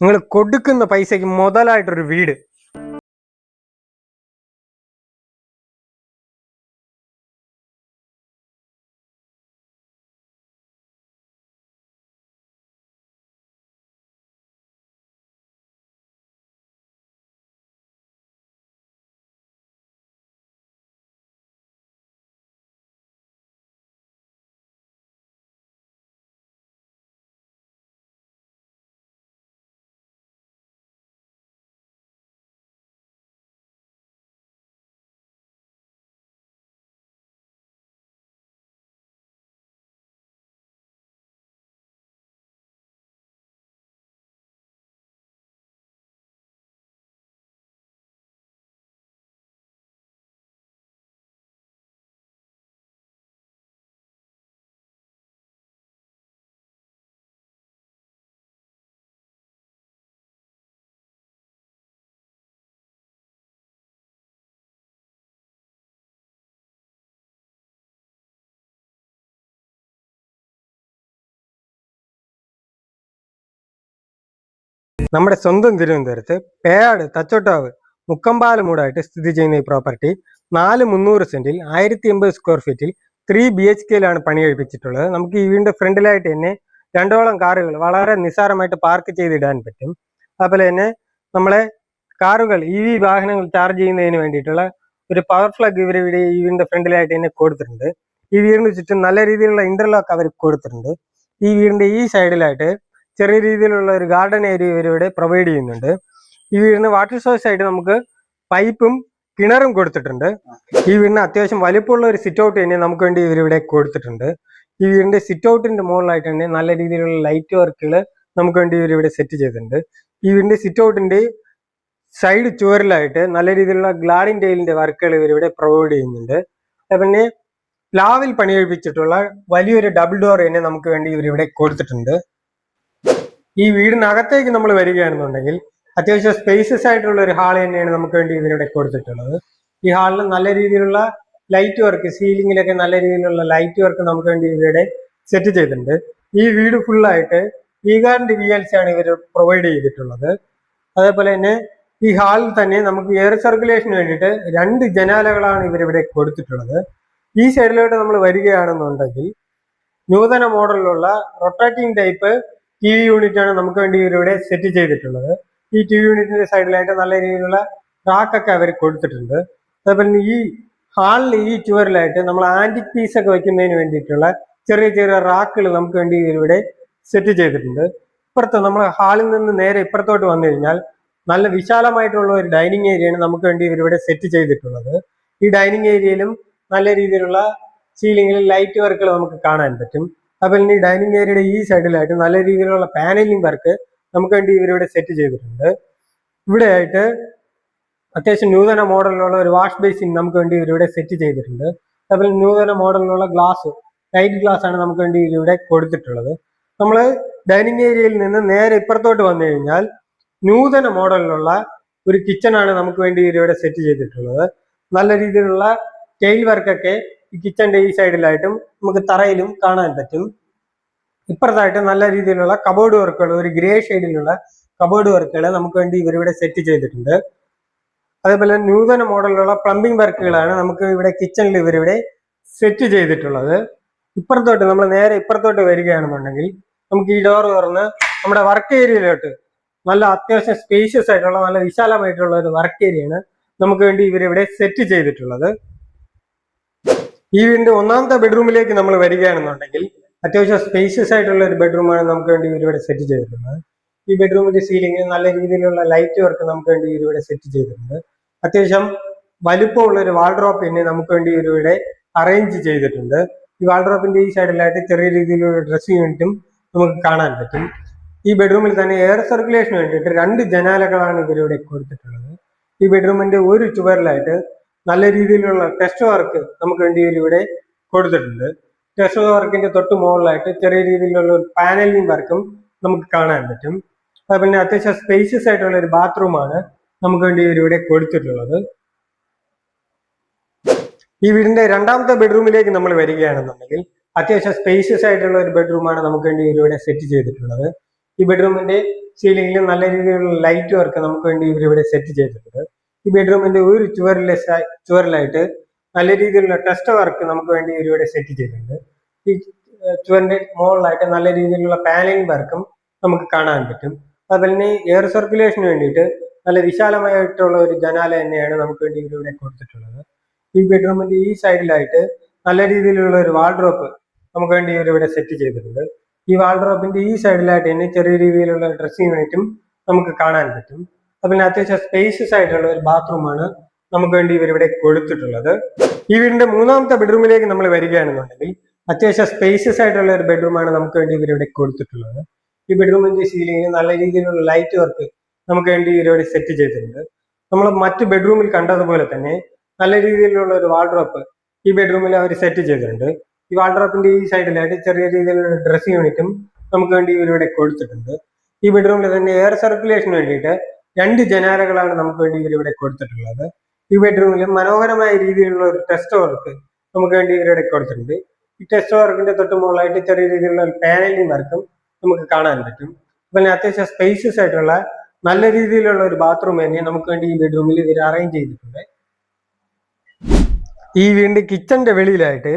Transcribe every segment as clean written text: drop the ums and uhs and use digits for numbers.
നിങ്ങൾ കൊടുക്കുന്ന പൈസക്ക് മുതലായിട്ടൊരു വീട്. നമ്മുടെ സ്വന്തം തിരുവനന്തപുരത്ത് പേയാട് തച്ചോട്ടാവ് മുക്കമ്പാല മൂടായിട്ട് സ്ഥിതി ചെയ്യുന്ന ഈ പ്രോപ്പർട്ടി 300 സെന്റിൽ 1080 സ്ക്വയർ ഫീറ്റിൽ 3 BHKയിലാണ് പണി കഴിപ്പിച്ചിട്ടുള്ളത്. നമുക്ക് ഈ വീടിന്റെ ഫ്രണ്ടിലായിട്ട് തന്നെ 2ഓളം കാറുകൾ വളരെ നിസ്സാരമായിട്ട് പാർക്ക് ചെയ്തിടാൻ പറ്റും. അതുപോലെ തന്നെ നമ്മളെ കാറുകൾ EV വാഹനങ്ങൾ ചാർജ് ചെയ്യുന്നതിന് വേണ്ടിയിട്ടുള്ള ഒരു പവർ ഫ്ലഗ് ഇവരിവിടെ ഈ വീടിന്റെ ഫ്രണ്ടിലായിട്ട് തന്നെ കൊടുത്തിട്ടുണ്ട്. ഈ വീടിന് ചുറ്റും നല്ല രീതിയിലുള്ള ഇന്റർലോക്ക് അവർ കൊടുത്തിട്ടുണ്ട്. ഈ വീടിന്റെ ഈ സൈഡിലായിട്ട് ചെറിയ രീതിയിലുള്ള ഒരു ഗാർഡൻ ഏരിയ ഇവരിവിടെ പ്രൊവൈഡ് ചെയ്യുന്നുണ്ട്. ഈ വീടിന് വാട്ടർ സോഴ്സ് ആയിട്ട് നമുക്ക് പൈപ്പും കിണറും കൊടുത്തിട്ടുണ്ട്. ഈ വീടിന് അത്യാവശ്യം വലിപ്പമുള്ള ഒരു സിറ്റ് ഔട്ട് തന്നെ നമുക്ക് വേണ്ടി ഇവരിവിടെ കൊടുത്തിട്ടുണ്ട്. ഈ വീടിന്റെ സിറ്റ് ഔട്ടിന്റെ മുകളിലായിട്ട് തന്നെ നല്ല രീതിയിലുള്ള ലൈറ്റ് വർക്കുകൾ നമുക്ക് വേണ്ടി ഇവരിവിടെ സെറ്റ് ചെയ്തിട്ടുണ്ട്. ഈ വീടിന്റെ സിറ്റ് ഔട്ടിന്റെ സൈഡ് ചുവരിലായിട്ട് നല്ല രീതിയിലുള്ള ഗ്ലാഡിൻ ടൈലിന്റെ വർക്കുകൾ ഇവരിവിടെ പ്രൊവൈഡ് ചെയ്യുന്നുണ്ട്. പിന്നെ പ്ലാവിൽ പണി കഴിപ്പിച്ചിട്ടുള്ള വലിയൊരു ഡബിൾ ഡോർ തന്നെ നമുക്ക് വേണ്ടി ഇവരിവിടെ കൊടുത്തിട്ടുണ്ട്. ഈ വീടിനകത്തേക്ക് നമ്മൾ വരികയാണെന്നുണ്ടെങ്കിൽ അത്യാവശ്യം സ്പേസസ് ആയിട്ടുള്ള ഒരു ഹാൾ തന്നെയാണ് നമുക്ക് വേണ്ടി ഇവരിവിടെ കൊടുത്തിട്ടുള്ളത്. ഈ ഹാളിൽ നല്ല രീതിയിലുള്ള ലൈറ്റ് വർക്ക്, സീലിംഗിലൊക്കെ നല്ല രീതിയിലുള്ള ലൈറ്റ് വർക്ക് നമുക്ക് വേണ്ടി ഇവരുടെ സെറ്റ് ചെയ്തിട്ടുണ്ട്. ഈ വീട് ഫുള്ളായിട്ട് വീഗാറിന്റെ VLC ആണ് ഇവർ പ്രൊവൈഡ് ചെയ്തിട്ടുള്ളത്. അതേപോലെ തന്നെ ഈ ഹാളിൽ തന്നെ നമുക്ക് എയർ സർക്കുലേഷന് വേണ്ടിയിട്ട് 2 ജനാലകളാണ് ഇവരിവിടെ കൊടുത്തിട്ടുള്ളത്. ഈ സൈഡിലോട്ട് നമ്മൾ വരികയാണെന്നുണ്ടെങ്കിൽ നൂതന മോഡലിലുള്ള റൊട്ടേറ്റിംഗ് ടൈപ്പ് TV യൂണിറ്റ് ആണ് നമുക്ക് വേണ്ടി ഇവരിവിടെ സെറ്റ് ചെയ്തിട്ടുള്ളത്. ഈ TV യൂണിറ്റിന്റെ സൈഡിലായിട്ട് നല്ല രീതിയിലുള്ള റാക്കൊക്കെ അവർ കൊടുത്തിട്ടുണ്ട്. അതേപോലെ ഈ ഹാളിൽ ഈ ചുവരിലായിട്ട് നമ്മൾ ആന്റിക് പീസ് ഒക്കെ വെക്കുന്നതിന് വേണ്ടിയിട്ടുള്ള ചെറിയ ചെറിയ റാക്കുകൾ നമുക്ക് വേണ്ടി ഇവരിവിടെ സെറ്റ് ചെയ്തിട്ടുണ്ട്. ഇപ്പുറത്ത് നമ്മൾ ഹാളിൽ നിന്ന് നേരെ ഇപ്പുറത്തോട്ട് വന്നു കഴിഞ്ഞാൽ നല്ല വിശാലമായിട്ടുള്ള ഒരു ഡൈനിങ് ഏരിയയാണ് നമുക്ക് വേണ്ടി ഇവരിവിടെ സെറ്റ് ചെയ്തിട്ടുള്ളത്. ഈ ഡൈനിങ് ഏരിയയിലും നല്ല രീതിയിലുള്ള സീലിംഗിൽ ലൈറ്റ് വർക്കുകൾ നമുക്ക് കാണാൻ പറ്റും. അതുപോലെ ഈ ഡൈനിങ് ഏരിയയുടെ ഈ സൈഡിലായിട്ട് നല്ല രീതിയിലുള്ള പാനലിംഗ് വർക്ക് നമുക്ക് വേണ്ടി ഇവരിവിടെ സെറ്റ് ചെയ്തിട്ടുണ്ട്. ഇവിടെ ആയിട്ട് അത്യാവശ്യം നൂതന മോഡലിലുള്ള ഒരു വാഷ് ബേസിൻ നമുക്ക് വേണ്ടി ഇവരിവിടെ സെറ്റ് ചെയ്തിട്ടുണ്ട്. അതുപോലെ നൂതന മോഡലിലുള്ള ഗ്ലാസ്, ലൈറ്റ് ഗ്ലാസ് ആണ് നമുക്ക് വേണ്ടി ഇവരിവിടെ കൊടുത്തിട്ടുള്ളത്. നമ്മൾ ഡൈനിങ് ഏരിയയിൽ നിന്ന് നേരെ ഇപ്പുറത്തോട്ട് വന്നു കഴിഞ്ഞാൽ നൂതന മോഡലിലുള്ള ഒരു കിച്ചൺ ആണ് നമുക്ക് വേണ്ടി ഇവരിവിടെ സെറ്റ് ചെയ്തിട്ടുള്ളത്. നല്ല രീതിയിലുള്ള ടൈൽ വർക്കൊക്കെ ഈ കിച്ചന്റെ ഈ സൈഡിലായിട്ടും നമുക്ക് തറയിലും കാണാൻ പറ്റും. ഇപ്പുറത്തായിട്ട് നല്ല രീതിയിലുള്ള കബോർഡ് വർക്കുകൾ, ഒരു ഗ്രേ ഷെയ്ഡിലുള്ള കബോർഡ് വർക്കുകൾ നമുക്ക് വേണ്ടി ഇവരിവിടെ സെറ്റ് ചെയ്തിട്ടുണ്ട്. അതേപോലെ നൂതന മോഡലിലുള്ള പ്ലംബിംഗ് വർക്കുകളാണ് നമുക്ക് ഇവിടെ കിച്ചണിൽ ഇവരിവിടെ സെറ്റ് ചെയ്തിട്ടുള്ളത്. ഇപ്പുറത്തോട്ട് നമ്മൾ നേരെ ഇപ്പുറത്തോട്ട് വരികയാണെന്നുണ്ടെങ്കിൽ നമുക്ക് ഈ ഡോർ തുറന്ന് നമ്മുടെ വർക്ക് ഏരിയയിലോട്ട് നല്ല അത്യാവശ്യം സ്പേഷ്യസ് ആയിട്ടുള്ള നല്ല വിശാലമായിട്ടുള്ള ഒരു വർക്ക് ഏരിയയാണ് നമുക്ക് വേണ്ടി ഇവരിവിടെ സെറ്റ് ചെയ്തിട്ടുള്ളത്. ഈ വീടിന്റെ 1ാമത്തെ ബെഡ്റൂമിലേക്ക് നമ്മൾ വരികയാണെന്നുണ്ടെങ്കിൽ അത്യാവശ്യം സ്പേഷ്യസ് ആയിട്ടുള്ള ഒരു ബെഡ്റൂമാണ് നമുക്ക് വേണ്ടി ഇവരിവിടെ സെറ്റ് ചെയ്തിട്ടുള്ളത്. ഈ ബെഡ്റൂമിന്റെ സീലിംഗ് നല്ല രീതിയിലുള്ള ലൈറ്റ് വർക്ക് നമുക്ക് വേണ്ടി ഇവരിവിടെ സെറ്റ് ചെയ്തിട്ടുണ്ട്. അത്യാവശ്യം വലുപ്പമുള്ള ഒരു വാൾഡ്രോപ്പ് തന്നെ നമുക്ക് വേണ്ടി ഇവരിവിടെ അറേഞ്ച് ചെയ്തിട്ടുണ്ട്. ഈ വാൾഡ്രോപ്പിന്റെ ഈ സൈഡിലായിട്ട് ചെറിയ രീതിയിലുള്ള ഡ്രസ്സിംഗ് യൂണിറ്റും നമുക്ക് കാണാൻ പറ്റും. ഈ ബെഡ്റൂമിൽ തന്നെ എയർ സർക്കുലേഷന് വേണ്ടിയിട്ട് 2 ജനാലകളാണ് ഇവരിവിടെ കൊടുത്തിട്ടുള്ളത്. ഈ ബെഡ്റൂമിന്റെ ഒരു ചുവരിലായിട്ട് നല്ല രീതിയിലുള്ള ടെസ്റ്റ് വർക്ക് നമുക്ക് വേണ്ടി ഇവിടെ കൊടുത്തിട്ടുണ്ട്. ടെസ്റ്റ് വർക്കിന്റെ തൊട്ട് മുകളിലായിട്ട് ചെറിയ രീതിയിലുള്ള ഒരു പാനലിംഗ് വർക്കും നമുക്ക് കാണാൻ പറ്റും. അതുപോലെ അത്യാവശ്യം സ്പേഷ്യസ് ആയിട്ടുള്ള ഒരു ബാത്റൂമാണ് നമുക്ക് വേണ്ടി ഇവിടെ കൊടുത്തിട്ടുള്ളത്. ഈ വീടിന്റെ 2ാമത്തെ ബെഡ്റൂമിലേക്ക് നമ്മൾ വരികയാണെന്നുണ്ടെങ്കിൽ അത്യാവശ്യം സ്പേഷ്യസ് ആയിട്ടുള്ള ഒരു ബെഡ്റൂമാണ് നമുക്ക് വേണ്ടി ഇവിടെ സെറ്റ് ചെയ്തിട്ടുള്ളത്. ഈ ബെഡ്റൂമിന്റെ സീലിംഗിൽ നല്ല രീതിയിലുള്ള ലൈറ്റ് വർക്ക് നമുക്ക് വേണ്ടി ഇവരിവിടെ സെറ്റ് ചെയ്തിട്ടുണ്ട്. ഈ ബെഡ്റൂമിന്റെ ഒരു ചുവരിലായിട്ട് നല്ല രീതിയിലുള്ള ടെസ്റ്റ് വർക്ക് നമുക്ക് വേണ്ടി ഇവരിവിടെ സെറ്റ് ചെയ്തിട്ടുണ്ട്. ഈ ചുവരിന്റെ മുകളിലായിട്ട് നല്ല രീതിയിലുള്ള പാനലിംഗ് വർക്കും നമുക്ക് കാണാൻ പറ്റും. അതുപോലെ തന്നെ എയർ സർക്കുലേഷന് വേണ്ടിയിട്ട് നല്ല വിശാലമായിട്ടുള്ള ഒരു ജനാല തന്നെയാണ് നമുക്ക് വേണ്ടി ഇവരിവിടെ കൊടുത്തിട്ടുള്ളത്. ഈ ബെഡ്റൂമിന്റെ ഈ സൈഡിലായിട്ട് നല്ല രീതിയിലുള്ള ഒരു വാൾഡ്രോപ്പ് നമുക്ക് വേണ്ടി ഇവരിവിടെ സെറ്റ് ചെയ്തിട്ടുണ്ട്. ഈ വാൾഡ്രോപ്പിന്റെ ഈ സൈഡിലായിട്ട് തന്നെ ചെറിയ രീതിയിലുള്ള ഡ്രസ്സിംഗ് യൂണിറ്റും നമുക്ക് കാണാൻ പറ്റും. അതുപോലെ അത്യാവശ്യം സ്പേഷ്യസ് ആയിട്ടുള്ള ഒരു ബാത്റൂമാണ് നമുക്ക് വേണ്ടി ഇവരിവിടെ കൊടുത്തിട്ടുള്ളത്. ഈ വീടിന്റെ മൂന്നാമത്തെ ബെഡ്റൂമിലേക്ക് നമ്മൾ വരികയാണെന്നുണ്ടെങ്കിൽ അത്യാവശ്യം സ്പേഷ്യസ് ആയിട്ടുള്ള ഒരു ബെഡ്റൂമാണ് നമുക്ക് വേണ്ടി ഇവരിവിടെ കൊടുത്തിട്ടുള്ളത്. ഈ ബെഡ്റൂമിന്റെ സീലിംഗിൽ നല്ല രീതിയിലുള്ള ലൈറ്റ് വർക്ക് നമുക്ക് വേണ്ടി ഇവരിവിടെ സെറ്റ് ചെയ്തിട്ടുണ്ട്. നമ്മൾ മറ്റു ബെഡ്റൂമിൽ കണ്ടതുപോലെ തന്നെ നല്ല രീതിയിലുള്ള ഒരു വാൾഡ്രോപ്പ് ഈ ബെഡ്റൂമിൽ അവർ സെറ്റ് ചെയ്തിട്ടുണ്ട്. ഈ വാൾഡ്രോപ്പിന്റെ ഈ സൈഡിലായിട്ട് ചെറിയ രീതിയിലുള്ള ഡ്രസ്സിംഗ് യൂണിറ്റും നമുക്ക് വേണ്ടി ഇവരിവിടെ കൊടുത്തിട്ടുണ്ട്. ഈ ബെഡ്റൂമിൽ തന്നെ എയർ സർക്കുലേഷന് വേണ്ടിയിട്ട് 2 ജനാലകളാണ് നമുക്ക് വേണ്ടി ഇവരിവിടെ കൊടുത്തിട്ടുള്ളത്. ഈ ബെഡ്റൂമിൽ മനോഹരമായ രീതിയിലുള്ള ഒരു ടെസ്റ്റ് വർക്ക് നമുക്ക് വേണ്ടി ഇവരിവിടെ കൊടുത്തിട്ടുണ്ട്. ഈ ടെസ്റ്റ് വർക്കിന്റെ തൊട്ട് മുകളിലായിട്ട് ചെറിയ രീതിയിലുള്ള പാനലിംഗ് വർക്കും നമുക്ക് കാണാൻ പറ്റും. അതുപോലെ അത്യാവശ്യം സ്പേഷ്യസ് ആയിട്ടുള്ള നല്ല രീതിയിലുള്ള ഒരു ബാത്റൂം തന്നെ നമുക്ക് വേണ്ടി ഈ ബെഡ്റൂമിൽ ഇവർ അറേഞ്ച് ചെയ്തിട്ടുണ്ട്. ഈ വീടിന്റെ കിച്ചന്റെ വെളിയിലായിട്ട്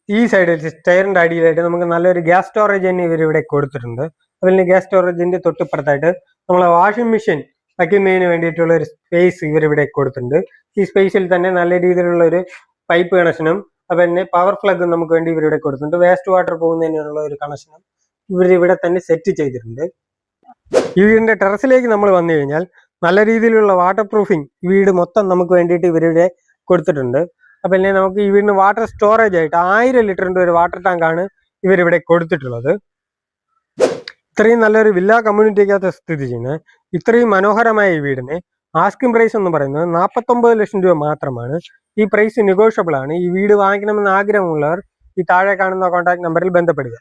ഈ സൈഡിൽ സ്റ്റെയറിന്റെ അടിയിലായിട്ട് നമുക്ക് നല്ലൊരു ഗ്യാസ് സ്റ്റോറേജ് തന്നെ ഇവരിവിടെ കൊടുത്തിട്ടുണ്ട്. അതുപോലെ ഗ്യാസ് സ്റ്റോറേജിന്റെ തൊട്ടിപ്പുറത്തായിട്ട് നമ്മളെ വാഷിംഗ് മെഷീൻ വയ്ക്കുന്നതിന് വേണ്ടിയിട്ടുള്ള ഒരു സ്പേസ് ഇവരിവിടെ കൊടുത്തിട്ടുണ്ട്. ഈ സ്പേസിൽ തന്നെ നല്ല രീതിയിലുള്ള ഒരു പൈപ്പ് കണക്ഷനും അതുപോലെ തന്നെ പവർ പ്ലഗും നമുക്ക് വേണ്ടി ഇവരിവിടെ കൊടുത്തിട്ടുണ്ട്. വേസ്റ്റ് വാട്ടർ പോകുന്നതിനുള്ള ഒരു കണക്ഷനും ഇവരിവിടെ തന്നെ സെറ്റ് ചെയ്തിട്ടുണ്ട്. ഈ വീടിന്റെ ടെറസിലേക്ക് നമ്മൾ വന്നു കഴിഞ്ഞാൽ നല്ല രീതിയിലുള്ള വാട്ടർ പ്രൂഫിങ് വീട് മൊത്തം നമുക്ക് വേണ്ടിയിട്ട് ഇവരിവിടെ കൊടുത്തിട്ടുണ്ട്. അപ്പം തന്നെ നമുക്ക് ഈ വീടിന് വാട്ടർ സ്റ്റോറേജ് ആയിട്ട് 1000 ലിറ്ററിന്റെ ഒരു വാട്ടർ ടാങ്കാണ് ഇവരിവിടെ കൊടുത്തിട്ടുള്ളത്. ഇത്രയും നല്ലൊരു വില്ല കമ്മ്യൂണിറ്റിക്കകത്ത് സ്ഥിതി ചെയ്യുന്നത് ഇത്രയും മനോഹരമായ ഈ വീടിന് ആസ്കിംഗ് പ്രൈസ് എന്ന് പറയുന്നത് 49 ലക്ഷം രൂപ മാത്രമാണ്. ഈ പ്രൈസ് നെഗോഷ്യബിൾ ആണ്. ഈ വീട് വാങ്ങിക്കണമെന്ന് ആഗ്രഹമുള്ളവർ ഈ താഴെ കാണുന്ന കോൺടാക്ട് നമ്പറിൽ ബന്ധപ്പെടുക.